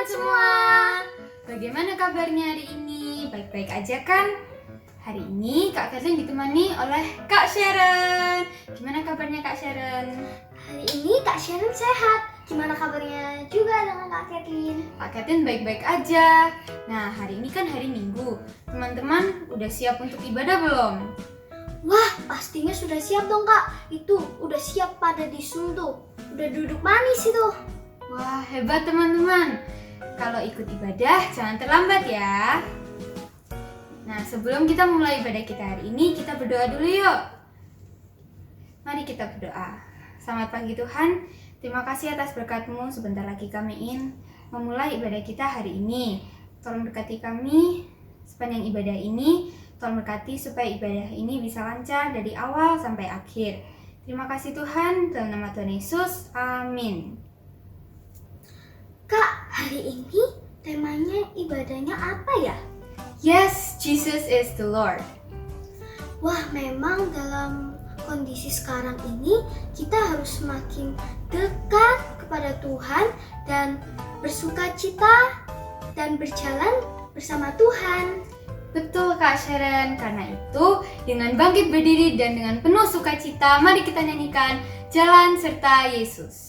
teman-teman semua. Bagaimana kabarnya hari ini? Baik-baik aja kan? Hari ini Kak Katlin ditemani oleh Kak Sharon. Gimana kabarnya Kak Sharon? Hari ini Kak Sharon sehat. Gimana kabarnya juga dengan Kak Katlin? Kak Katlin baik-baik aja. Nah, hari ini kan hari Minggu. Teman-teman udah siap untuk ibadah belum? Wah, pastinya sudah siap dong Kak. Itu udah siap pada disul tuh. Udah duduk manis itu. Wah, hebat teman-teman. Kalau ikut ibadah, jangan terlambat ya. Nah, sebelum kita mulai ibadah kita hari ini, kita berdoa dulu yuk. Mari kita berdoa. Selamat pagi Tuhan, terima kasih atas berkat-Mu. Sebentar lagi kami ingin memulai ibadah kita hari ini. Tolong berkati kami sepanjang ibadah ini. Tolong berkati supaya ibadah ini bisa lancar dari awal sampai akhir. Terima kasih Tuhan, dalam nama Tuhan Yesus. Amin. Kak, hari ini temanya ibadahnya apa ya? Yes, Jesus is the Lord. Wah, memang dalam kondisi sekarang ini kita harus semakin dekat kepada Tuhan dan bersukacita dan berjalan bersama Tuhan. Betul Kak Sharon, karena itu dengan bangkit berdiri dan dengan penuh sukacita, mari kita nyanyikan Jalan Serta Yesus.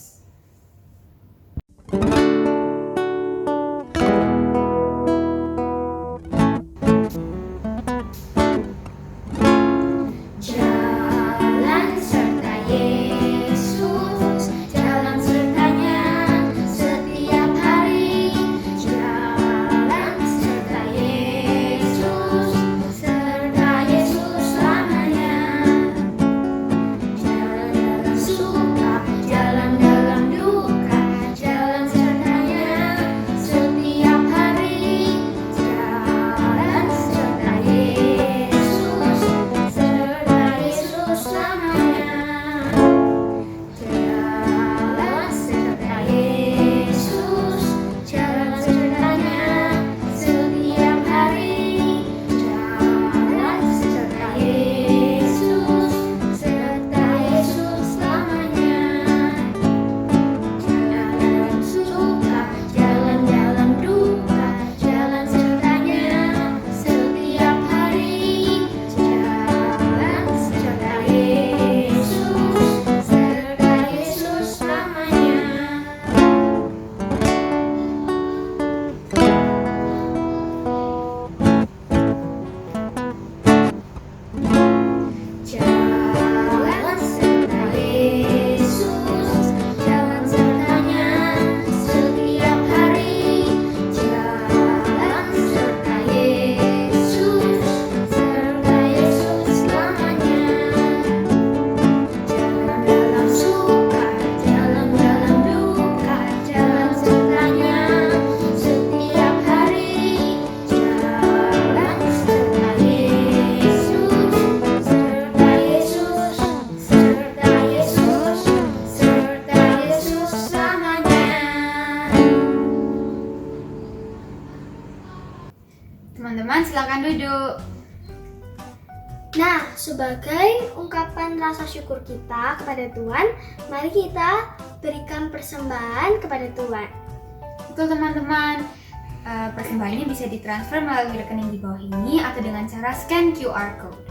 Teman-teman silakan duduk. Nah, sebagai ungkapan rasa syukur kita kepada Tuhan, mari kita berikan persembahan kepada Tuhan. Betul teman-teman, persembahannya bisa ditransfer melalui rekening di bawah ini atau dengan cara scan QR code.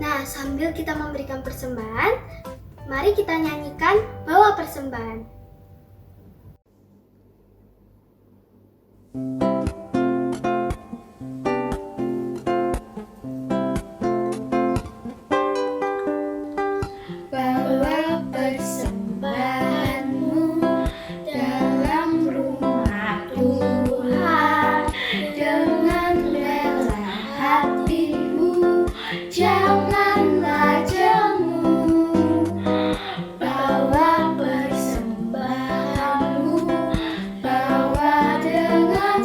Nah, sambil kita memberikan persembahan, mari kita nyanyikan Bawa Persembahan. Bawa persembahanmu dalam rumah Tuhan dengan rela hatimu, janganlah jemu. Bawa persembahanmu, bawa dengan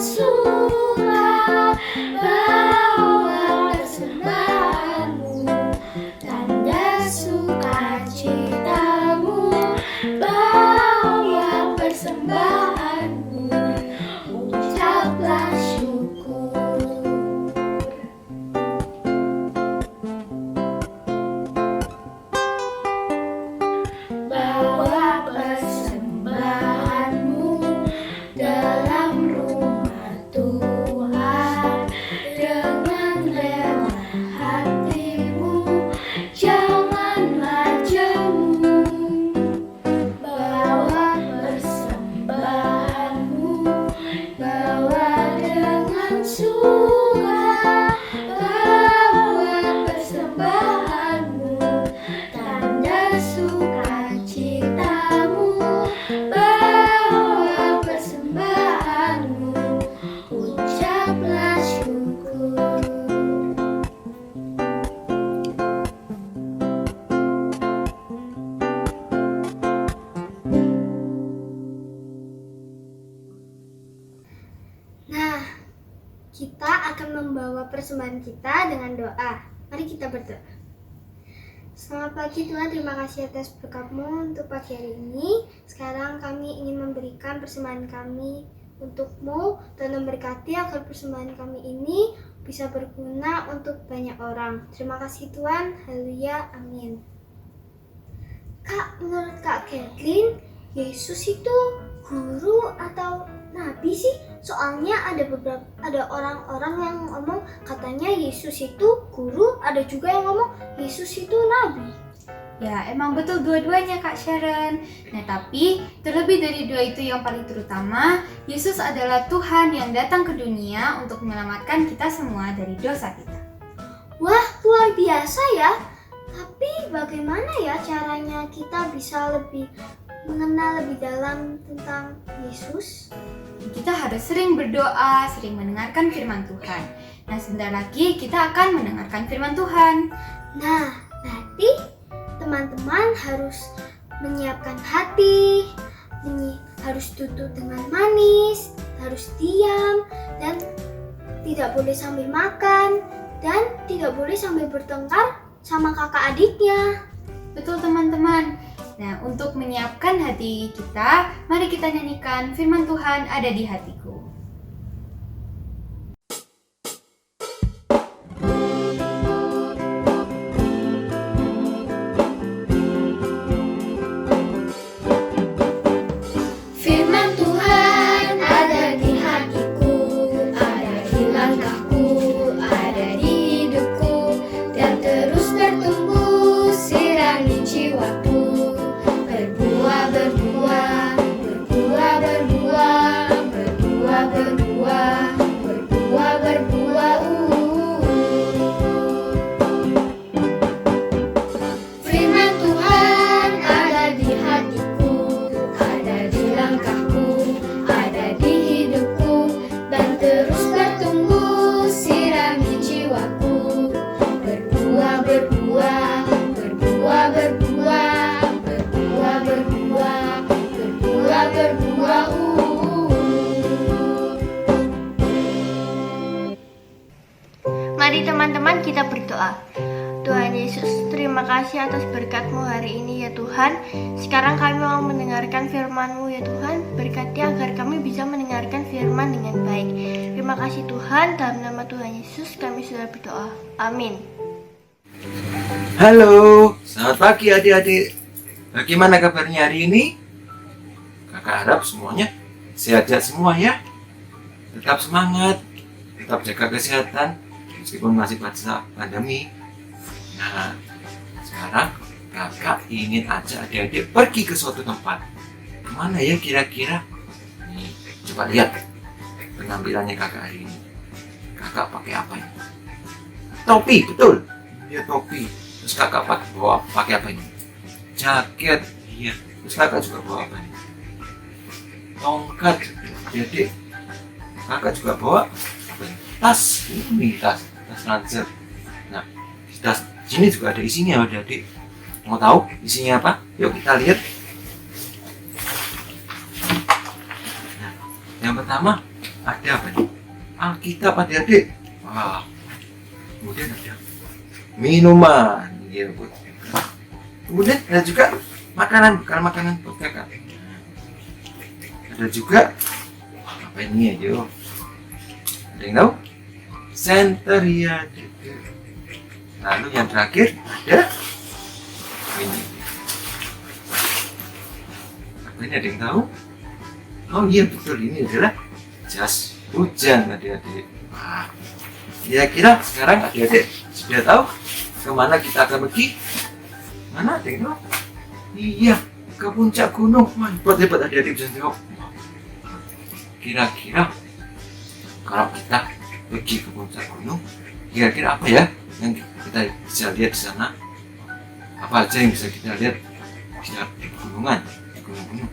persembahan kita dengan doa. Mari kita berdoa. Selamat pagi Tuhan, terima kasih atas berkat-Mu untuk pagi hari ini. Sekarang kami ingin memberikan persembahan kami untuk-Mu dan memberkati agar persembahan kami ini bisa berguna untuk banyak orang. Terima kasih Tuhan, haleluya, amin. Kak, menurut Kak Kathleen, Yesus itu guru atau nabi sih? Soalnya ada orang-orang yang ngomong katanya Yesus itu guru, ada juga yang ngomong Yesus itu nabi. Ya, emang betul dua-duanya Kak Sharon. Nah, tapi terlebih dari dua itu yang paling terutama, Yesus adalah Tuhan yang datang ke dunia untuk menyelamatkan kita semua dari dosa kita. Wah, luar biasa ya. Tapi bagaimana ya caranya kita bisa lebih mengenal lebih dalam tentang Yesus? Kita harus sering berdoa, sering mendengarkan firman Tuhan. Nah, sebentar lagi kita akan mendengarkan firman Tuhan. Nah, berarti teman-teman harus menyiapkan hati, harus duduk dengan manis, harus diam, dan tidak boleh sambil makan, dan tidak boleh sambil bertengkar sama kakak adiknya. Betul teman-teman. Nah, untuk menyiapkan hati kita, mari kita nyanyikan firman Tuhan ada di hatiku. Firman Tuhan ada di hatiku, ada di langkahku, ada di hidupku, dan terus bertumbuh sirami jiwaku. Berbuah, berbuah, berbuah, berbuah, berbuah, berbuah, berbuah, berbuah. Firman Tuhan ada di hatiku, ada di langkahku, ada di hidupku, dan terus bertumbuh sirami jiwaku. Berbuah, berbuah, berbuah, berbuah, berbuah, berbuah, berbuah, berbuah. Mari teman-teman kita berdoa. Tuhan Yesus, terima kasih atas berkat-Mu hari ini ya Tuhan. Sekarang kami mau mendengarkan firman-Mu ya Tuhan. Berkati agar kami bisa mendengarkan firman dengan baik. Terima kasih Tuhan, dalam nama Tuhan Yesus kami sudah berdoa. Amin. Halo, selamat pagi adik-adik. Bagaimana kabarnya hari ini? Kakak harap semuanya sehat-sehat semua ya. Tetap semangat, tetap jaga kesehatan meskipun masih masa pandemi. Nah, sekarang kakak ingin ajak adik-adik pergi ke suatu tempat. Kemana ya kira-kira? Nih, coba lihat penampilannya kakak hari ini. Kakak pakai apa ini? Topi, betul. Dia topi. Terus kakak pakai apa ini? Jaket. Iya. Terus kakak juga bawa apa ini? Tongkat. Adik-adik, kakak juga bawa apa ini? Tas. Ini tas ransel. Nah, di tas sini juga ada isinya adik-adik. Mau tahu isinya apa? Yuk kita lihat. Nah, yang pertama ada apa nih? Alkitab adik-adik. Wah. Kemudian ada minuman. Ya, kemudian ada juga makanan, bekal makanan buat kakak. Ada juga apa ini ya, Jo? Ada yang tahu? Senteria. Lalu yang terakhir ada ini. Apa ini, ada yang tahu? Oh iya betul, ini adalah jas hujan adik-adik. Wah, kira-kira sekarang adik-adik sudah tahu kemana kita akan pergi? Mana ada yang tahu? Iya, ke puncak gunung. Wah, hebat adik-adik bisa jawab. Kira-kira kalau kita pergi ke puncak gunung, kira-kira apa ya yang kita bisa lihat di sana? Apa aja yang bisa kita lihat di pegunungan, di gunung-gunung?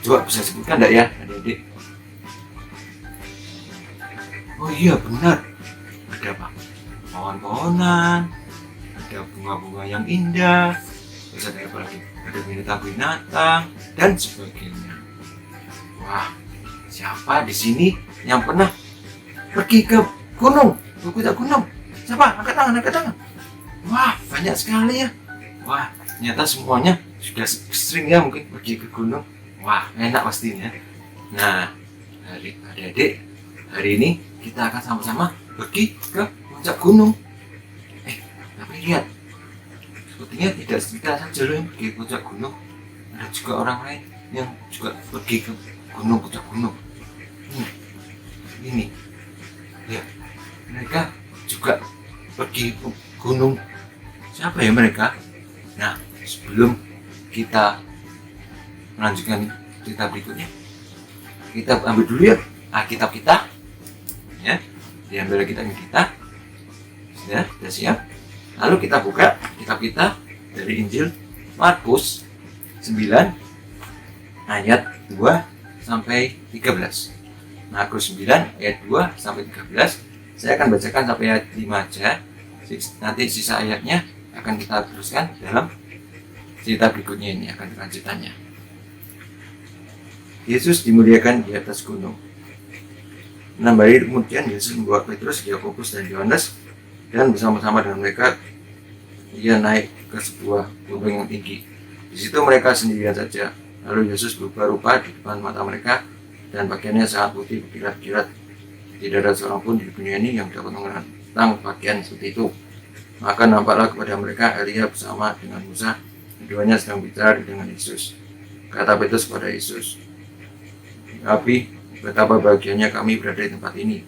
Coba bisa sebutkan enggak ya adik-adik? Oh iya benar, ada apa? Pohon-pohonan, ada bunga-bunga yang indah, terus ada apa lagi? Ada binatang-binatang dan sebagainya. Wah, siapa di sini yang pernah pergi ke gunung? ke puncak gunung? Siapa? Angkat tangan, angkat tangan. Wah, banyak sekali ya. Wah, ternyata semuanya sudah sering ya mungkin pergi ke gunung. Wah, enak pastinya. Nah, adik-adik, hari ini kita akan sama-sama pergi ke puncak gunung. Tapi lihat, sepertinya tidak kita saja loh yang pergi ke puncak gunung. Ada juga orang lain yang juga pergi ke puncak gunung. Ini, lihat, mereka juga pergi ke gunung. Siapa ya mereka? Nah, sebelum kita melanjutkan cerita berikutnya, kita ambil dulu ya Alkitab kita, ya, diambil Alkitab kita, sudah siap. Lalu kita buka kitab kita dari Injil Markus 9 ayat 2 sampai 13. Markus 9 ayat 2 sampai 13. Saya akan bacakan sampai ayat 5 aja. Nanti sisa ayatnya akan kita teruskan dalam cerita berikutnya, ini akan kelanjutannya. Yesus dimuliakan di atas gunung. 6 hari kemudian Yesus membawa Petrus, Yakobus dan Yohanes, dan bersama-sama dengan mereka ia naik ke sebuah gunung yang tinggi. Di situ mereka sendirian saja. Lalu Yesus berubah rupa di depan mata mereka, dan pakaiannya sangat putih berkilat-kilat. Tidak ada seorang pun di dunia ini yang dapat mengenang pakaian seperti itu. Maka nampaklah kepada mereka Elia bersama dengan Musa. Keduanya sedang bicara dengan Yesus. Kata Petrus kepada Yesus, "Rabi, betapa bahagianya kami berada di tempat ini.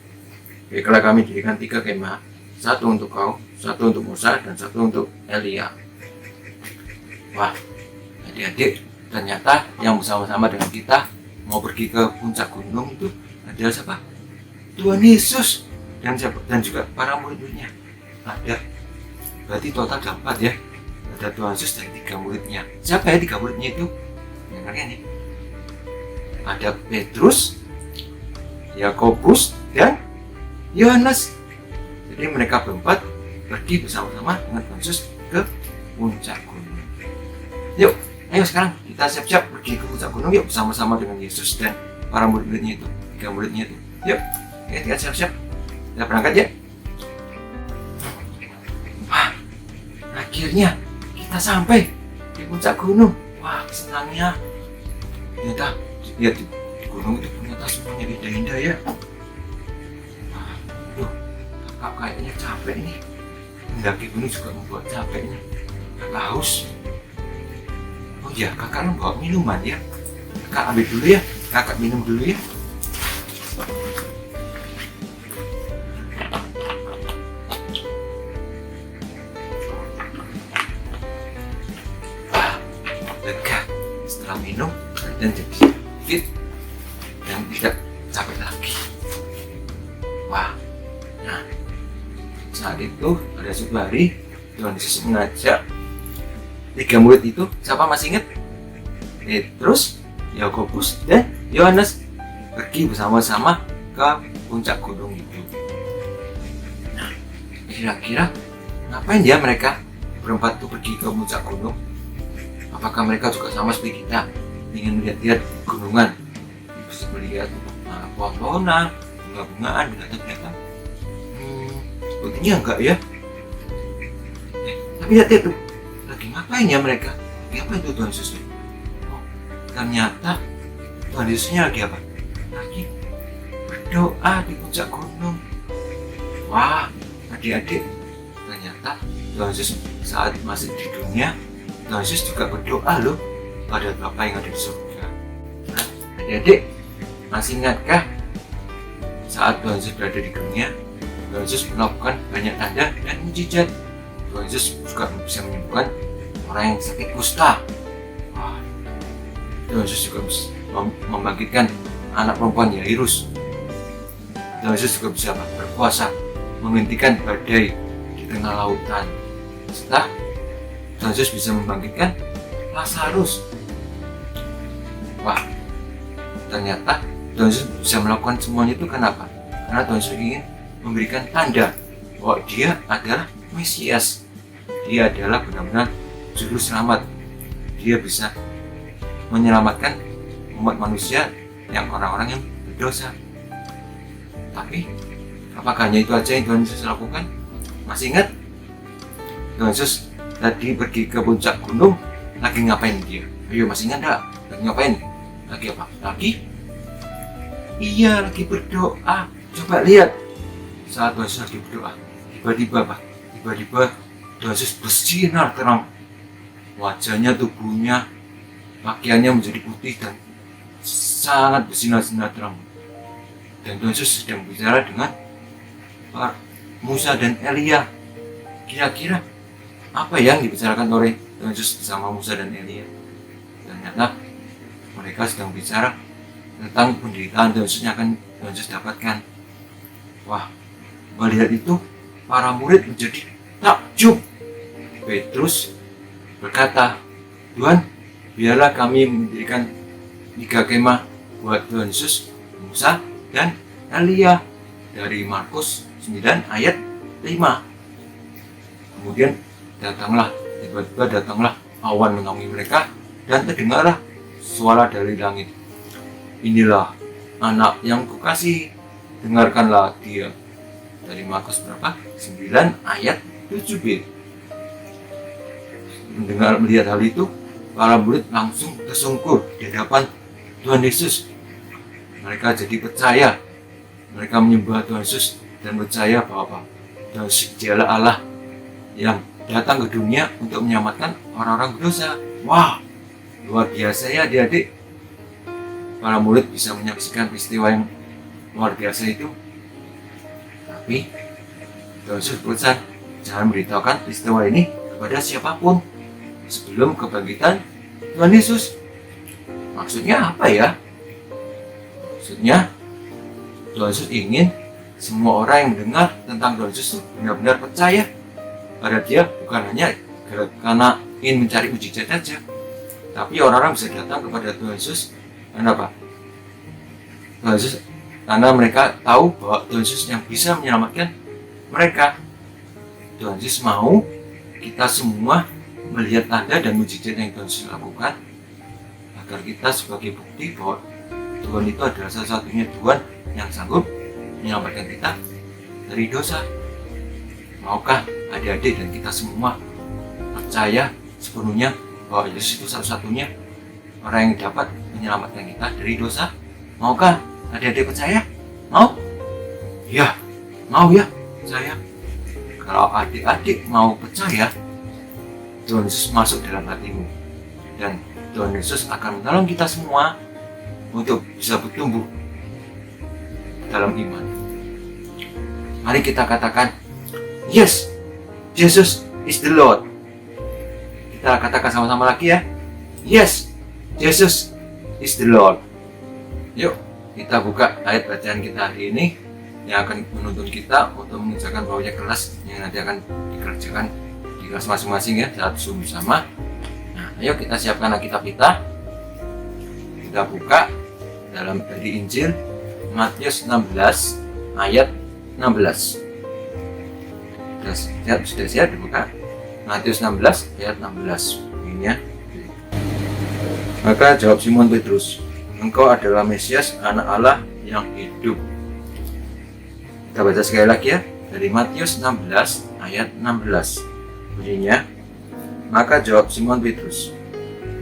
Baiklah, kami dirikan 3 kemah, satu untuk kau, satu untuk Musa, dan satu untuk Elia." Wah, adik-adik, ternyata yang bersama-sama dengan kita mau pergi ke puncak gunung itu adalah siapa? Tuhan Yesus dan juga para murid-muridnya. Ada, berarti total ada 4 ya. Ada Tuhan Yesus dan 3 muridnya. Siapa ya 3 muridnya itu? Yang kalian nih. Ada Petrus, Yakobus, dan Yohanes. Jadi mereka berempat pergi bersama-sama dengan Tuhan Yesus ke puncak gunung. Yuk, ayo sekarang kita siap-siap pergi ke puncak gunung yuk, bersama-sama dengan Yesus dan para murid-muridnya itu, 3 muridnya itu. Yuk, kita siap-siap. Kita berangkat ya. Wah, akhirnya kita sampai di puncak gunung. Wah, senangnya. Ternyata lihat di gunung itu ternyata semuanya indah-indah ya. Wah, kakak kayaknya capek nih. Mendaki gunung juga membuat capek nih. Kakak haus. Oh iya, kakak bawa minuman ya. Kakak ambil dulu ya. Kakak minum dulu ya. Lega setelah minum dan jadi fit dan tidak capek lagi. Wah, nah saat itu pada suatu hari Tuhan Yesus mengajak 3 murid itu, siapa masih ingat? Petrus, Yakobus, dan Yohanes pergi bersama-sama ke puncak gunung itu. Nah, kira-kira ngapain ya mereka berempat itu pergi ke puncak gunung? Apakah mereka juga sama seperti kita ingin melihat-lihat gunungan, bisa melihat pohon-pohonan, bunga-bungaan, binatang-binatang? Sepertinya enggak ya. Tapi lihat itu, lagi ngapain ya mereka? Lagi apa itu Tuhan Yesus? Oh, ternyata Tuhan Yesusnya lagi apa? Lagi berdoa di puncak gunung. Wah, adik-adik, ternyata Tuhan Yesus saat masih di dunia, Tuhan Yesus juga berdoa loh pada Bapa yang ada di surga. Nah, adik-adik, masih ingatkah saat Tuhan Yesus berada di dunia, Tuhan Yesus melakukan banyak tanda dan mujizat. Tuhan Yesus juga bisa menyembuhkan orang yang sakit kusta. Wah, Tuhan Yesus juga bisa membangkitkan anak perempuan Yairus. Tuhan Yesus juga bisa berkuasa menghentikan badai di tengah lautan. Setelah Tuhan Yesus bisa membangkitkan Lazarus. Wah, ternyata Tuhan Yesus bisa melakukan semuanya itu kenapa? Karena Tuhan Yesus ingin memberikan tanda bahwa Dia adalah Mesias. Dia adalah benar-benar juru selamat. Dia bisa menyelamatkan umat manusia yang orang-orang yang berdosa. Tapi Apakah hanya itu aja yang Tuhan Yesus lakukan? Masih ingat? Tuhan Yesus tadi pergi ke puncak gunung, lagi ngapain dia? Ayo, masih ingat enggak? Lagi ngapain? Lagi apa? Iya, lagi berdoa. Coba lihat, saat Tuhan Yesus lagi berdoa, tiba-tiba Tuhan Yesus bersinar terang. Wajahnya, tubuhnya, pakaiannya menjadi putih dan sangat bersinar-sinar terang. Dan Tuhan Yesus sedang bicara dengan Musa dan Elia. Kira-kira apa yang dibicarakan oleh Tuhan Yesus bersama Musa dan Elia? Ternyata mereka sedang bicara tentang penderitaan Tuhan Yesus yang akan Tuhan Yesus dapatkan. Wah, melihat itu para murid menjadi takjub. Petrus berkata, Tuhan, biarlah kami mendirikan 3 kemah buat Tuhan Yesus, Musa, dan Elia. Dari Markus 9 ayat 5. Kemudian tiba-tiba datanglah awan menaungi mereka, dan terdengarlah suara dari langit. Inilah anak yang kukasihi, dengarkanlah dia. Dari Markus berapa? 9 ayat 7b. Melihat hal itu, para murid langsung tersungkur di hadapan Tuhan Yesus. Mereka jadi percaya. Mereka menyembah Tuhan Yesus dan percaya bahwa Tuhan Yesus dialah Allah yang datang ke dunia untuk menyelamatkan orang-orang berdosa. Wah, luar biasa ya adik-adik. Para murid bisa menyaksikan peristiwa yang luar biasa itu. Tapi Tuhan Yesus berpesan, jangan beritahukan peristiwa ini kepada siapapun sebelum kebangkitan Tuhan Yesus. Maksudnya apa ya? Maksudnya Tuhan Yesus ingin semua orang yang mendengar tentang Tuhan Yesus benar-benar percaya pada dia, bukan hanya karena ingin mencari mujizat saja, tapi orang-orang bisa datang kepada Tuhan Yesus karena apa? Tuhan Yesus, karena mereka tahu bahwa Tuhan Yesus yang bisa menyelamatkan mereka. Tuhan Yesus mau kita semua melihat tanda dan mujizat yang Tuhan Yesus lakukan, agar kita sebagai bukti bahwa Tuhan itu adalah satu-satunya Tuhan yang sanggup menyelamatkan kita dari dosa. Maukah adik-adik dan kita semua percaya sepenuhnya bahwa Yesus itu satu-satunya orang yang dapat menyelamatkan kita dari dosa? Maukah adik-adik percaya? Mau? Ya, mau ya, percaya. Kalau adik-adik mau percaya, Tuhan Yesus masuk dalam hatimu, dan Tuhan Yesus akan menolong kita semua untuk bisa bertumbuh dalam iman. Mari kita katakan, yes, Jesus is the Lord. Kita katakan sama-sama lagi ya. Yes, Jesus is the Lord. Yuk, kita buka ayat bacaan kita hari ini yang akan menuntun kita untuk mengerjakan proyek kelas yang nanti akan dikerjakan di kelas masing-masing ya, saat Zoom bersama. Nah, ayo kita siapkan Alkitab kita. Kita buka dari Injil Matius 16 ayat 16. Sudah siap dibuka? Matius 16 ayat 16. Ini ya. Maka jawab Simon Petrus, engkau adalah Mesias, anak Allah yang hidup. Kita baca sekali lagi ya, dari Matius 16 ayat 16. Bunyinya, maka jawab Simon Petrus,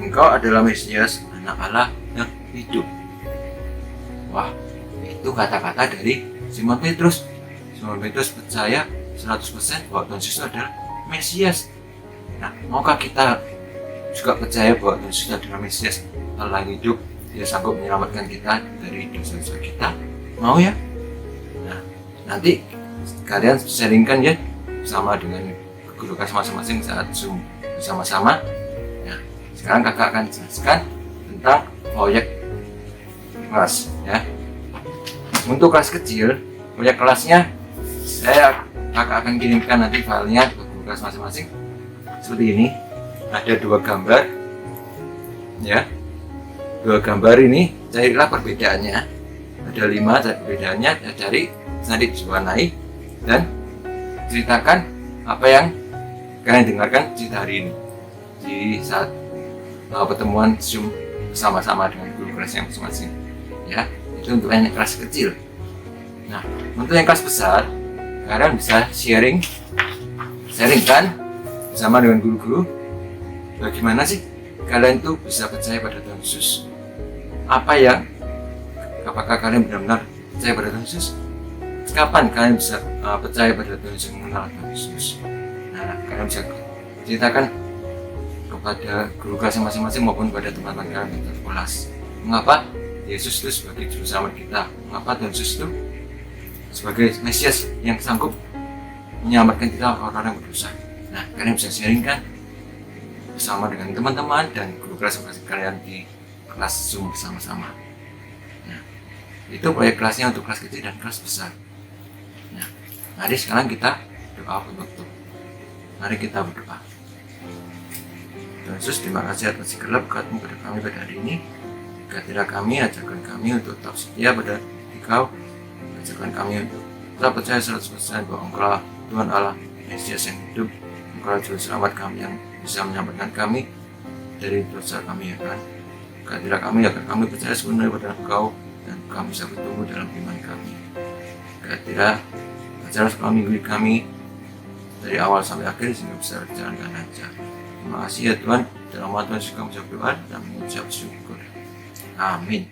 engkau adalah Mesias, anak Allah yang hidup. Wah, itu kata-kata dari Simon Petrus. Simon Petrus percaya 100% bahwa Tuhan Yesus adalah Mesias. Nah, maukah kita juga percaya bahwa Tuhan Yesus adalah Mesias, Allah yang hidup, dia sanggup menyelamatkan kita dari dosa-dosa kita? Mau ya? Nah, nanti kalian sharingkan ya sama dengan guru kelas masing-masing saat Zoom bersama-sama. Nah, sekarang kakak akan jelaskan tentang proyek kelas ya. Untuk kelas kecil, proyek kelasnya kakak akan kirimkan nanti filenya ke guru kelas masing-masing seperti ini. Ada 2 gambar ya, 2 gambar ini carilah perbedaannya. Ada 5 perbedaannya, cari, nanti diwarnai dan ceritakan apa yang kalian dengarkan cerita hari ini di saat pertemuan Zoom bersama-sama dengan guru kelas yang masing-masing ya. Itu untuk anak kelas kecil. Nah, untuk yang kelas besar, kalian bisa sharing kan bersama dengan guru-guru. Bagaimana sih kalian tuh bisa percaya pada Tuhan Yesus? Apakah kalian benar-benar percaya pada Tuhan Yesus? Kapan kalian bisa percaya pada Tuhan Yesus, mengenal Tuhan Yesus? Nah, kalian bisa ceritakan kepada guru kelas masing-masing maupun pada teman-teman kalian di kelas. Mengapa Yesus itu sebagai juru selamat kita? Mengapa Tuhan Yesus itu sebagai Mesias yang sanggup menyelamatkan kita orang-orang yang berdosa? Nah, kalian bisa sharing kan bersama dengan teman-teman dan guru kelas masing-masing kalian di kelas Zoom bersama-sama. Nah, itu proyek kelasnya untuk kelas kecil dan kelas besar. Nah, mari sekarang kita doa penutup. Mari kita berdoa. Tuhan Yesus, terima kasih atas segala berkat-Mu pada kami pada hari ini. Berkatilah kami, ajarkan kami untuk tetap setia pada Engkau. Ajarkan kami untuk tetap percaya 100% bahwa Engkau Tuhan Allah, Mesias yang hidup. Engkau Juru Selamat kami yang bisa menyelamatkan kami dari dosa kami, ya kan. Berkatilah kami agar kami percaya sepenuhnya pada Engkau dan kami bisa bertumbuh dalam iman kami. Berkatilah acara sekolah minggu kami dari awal sampai akhir sehingga bisa berjalan dengan lancar. Terima kasih ya Tuhan. Dalam nama Tuhan Yesus kami mengucap doa dan mengucap syukur. Amin.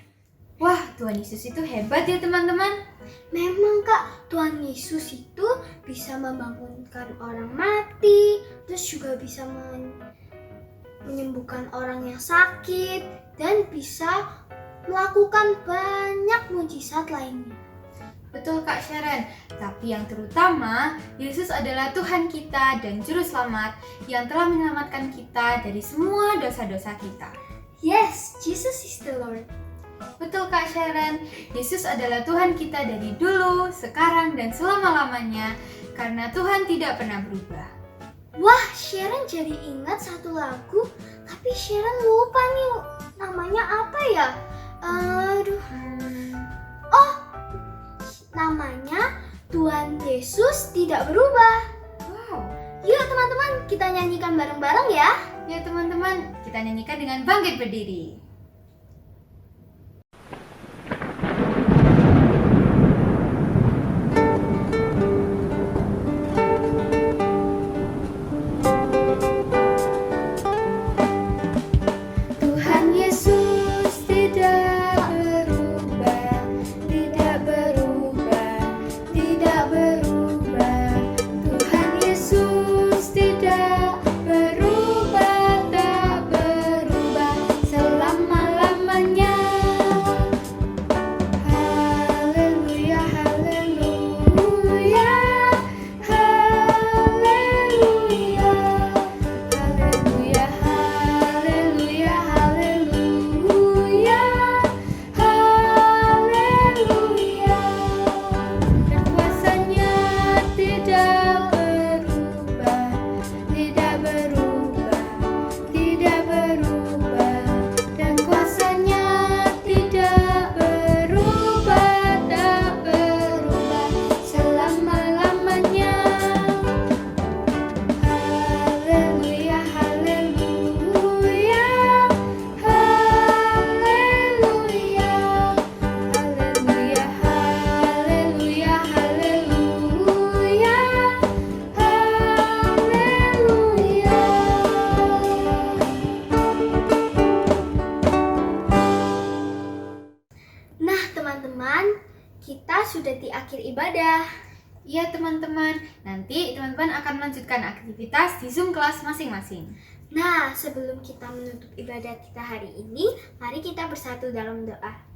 Wah, Tuhan Yesus itu hebat ya teman-teman. Memang Kak, Tuhan Yesus itu bisa membangunkan orang mati, terus juga bisa menyembuhkan orang yang sakit, dan bisa melakukan banyak mujizat lainnya. Betul Kak Sharon, tapi yang terutama Yesus adalah Tuhan kita dan Juru Selamat yang telah menyelamatkan kita dari semua dosa-dosa kita. Yes, Jesus is the Lord. Betul Kak Sharon, Yesus adalah Tuhan kita dari dulu, sekarang, dan selama-lamanya karena Tuhan tidak pernah berubah. Wah, Sharon jadi ingat satu lagu, tapi Sharon lupa nih namanya apa ya? Namanya Tuhan Yesus tidak berubah. Wow. Yuk teman-teman, kita nyanyikan bareng-bareng ya. Ya teman-teman, kita nyanyikan dengan bangkit berdiri. Tuhan Yesus tidak berubah, tidak berubah, tidak berubah. Tuhan Yesus tidak berubah, tak berubah selama-lamanya. Haleluya, haleluya, haleluya, haleluya, haleluya, haleluya, haleluya. Dan kuasanya tidak berubah, tidak berubah, tidak berubah. Dan kuasanya tidak berubah, tak berubah selama-lamanya. Haleluya, haleluya, haleluya, haleluya, haleluya, haleluya, Nah teman-teman, kita sudah di akhir ibadah. Iya teman-teman, nanti teman-teman akan melanjutkan aktivitas di Zoom kelas masing-masing. Nah, sebelum kita menutup ibadah kita hari ini, mari kita bersatu dalam doa.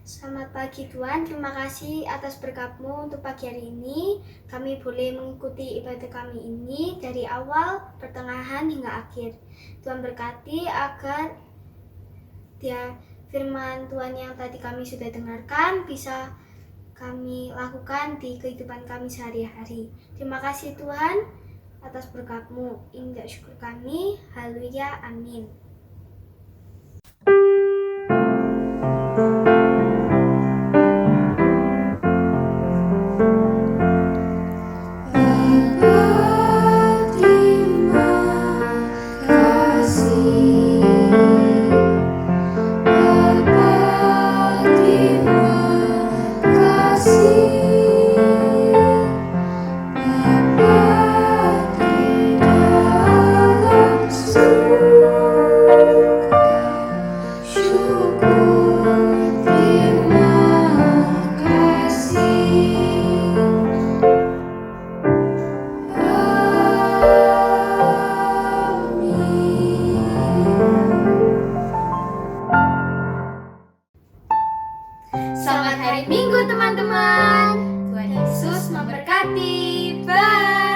Selamat pagi Tuhan, terima kasih atas berkat-Mu untuk pagi hari ini. Kami boleh mengikuti ibadah kami ini dari awal, pertengahan hingga akhir. Tuhan berkati agar firman Tuhan yang tadi kami sudah dengarkan bisa kami lakukan di kehidupan kami sehari-hari. Terima kasih Tuhan atas berkat-Mu. Indah syukur kami. Haleluya. Amin. Kasih Selamat hari Minggu teman-teman. Tuhan Yesus memberkati. Bye.